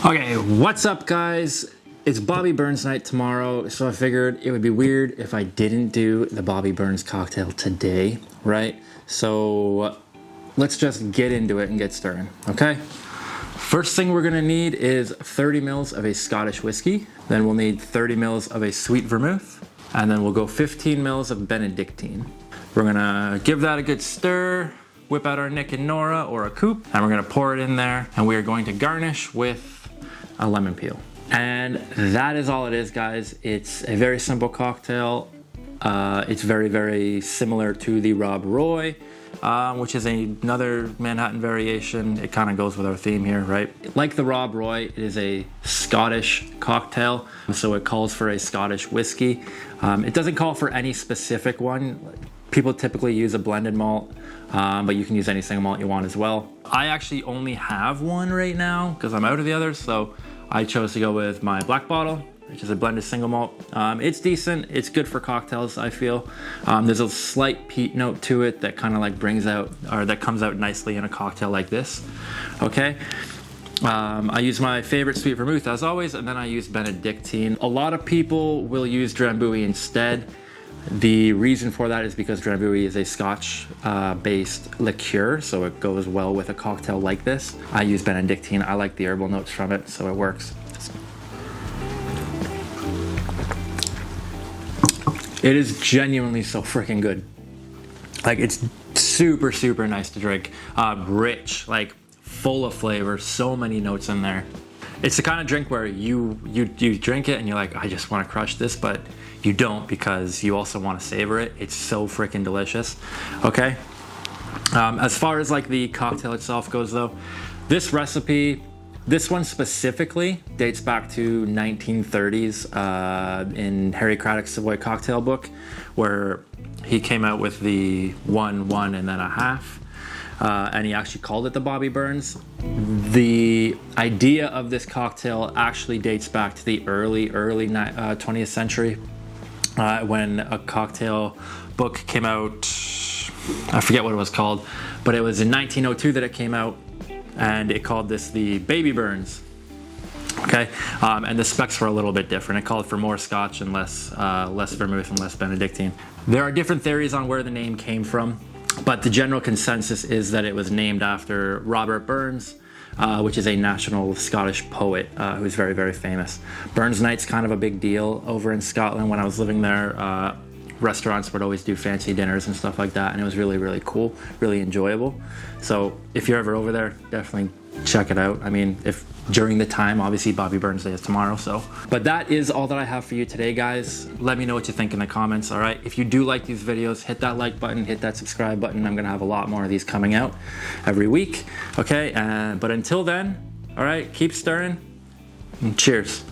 Okay, what's up guys? It's Bobby Burns night tomorrow, so I figured it would be weird if I didn't do the Bobby Burns cocktail today, right? So let's just get into it and get started, okay? First thing we're gonna need is 30 mils of a Scottish whiskey. Then we'll need 30 mils of a Sweet Vermouth. And then we'll go 15 mils of Benedictine. We're gonna give that a good stir, whip out our Nick and Nora or a coupe, and we're gonna pour it in there. And we are going to garnish with a lemon peel. And that is all it is, guys. It's a very simple cocktail. It's very, very similar to the Rob Roy, which is another Manhattan variation. It kind of goes with our theme here, right? Like the Rob Roy, it is a Scottish cocktail, so it calls for a Scottish whiskey. It doesn't call for any specific one. People typically use a blended malt, but you can use any single malt you want as well. I actually only have one right now because I'm out of the others, so I chose to go with my black bottle, which is a blended single malt. It's decent. It's good for cocktails, I feel. There's a slight peat note to it that kind of like brings out, or that comes out nicely in a cocktail like this. Okay. I use my favorite Sweet Vermouth as always, and then I use Benedictine. A lot of people will use Drambuie instead. The reason for that is because Drambuie is a Scotch-based liqueur, so it goes well with a cocktail like this. I use Benedictine. I like the herbal notes from it, so it works. It is genuinely so freaking good. Like, it's super, super nice to drink. Rich, like full of flavor, so many notes in there. It's the kind of drink where you drink it and you're like, I just want to crush this, but you don't because you also want to savor it. It's so freaking delicious. Okay. As far as like the cocktail itself goes though, this recipe, this one specifically dates back to 1930s in Harry Craddock's Savoy Cocktail Book, where he came out with the 1, 1, and then a half. And he actually called it the Bobby Burns. The idea of this cocktail actually dates back to the early 20th century when a cocktail book came out. I forget what it was called, but it was in 1902 that it came out, and it called this the Baby Burns. Okay, and the specs were a little bit different. It called for more Scotch and less vermouth and less Benedictine. There are different theories on where the name came from, but the general consensus is that it was named after Robert Burns, which is a national Scottish poet who's very, very famous. Burns Night's kind of a big deal over in Scotland. When I was living there, restaurants would always do fancy dinners and stuff like that, and it was really, really cool, really enjoyable. So if you're ever over there, definitely check it out. I mean, if during the time, obviously Bobby Burns Day is tomorrow, so. But that is all that I have for you today, guys. Let me know what you think in the comments, all right? If you do like these videos, hit that like button, hit that subscribe button. I'm gonna have a lot more of these coming out every week, okay? But until then, all right, keep stirring, and cheers.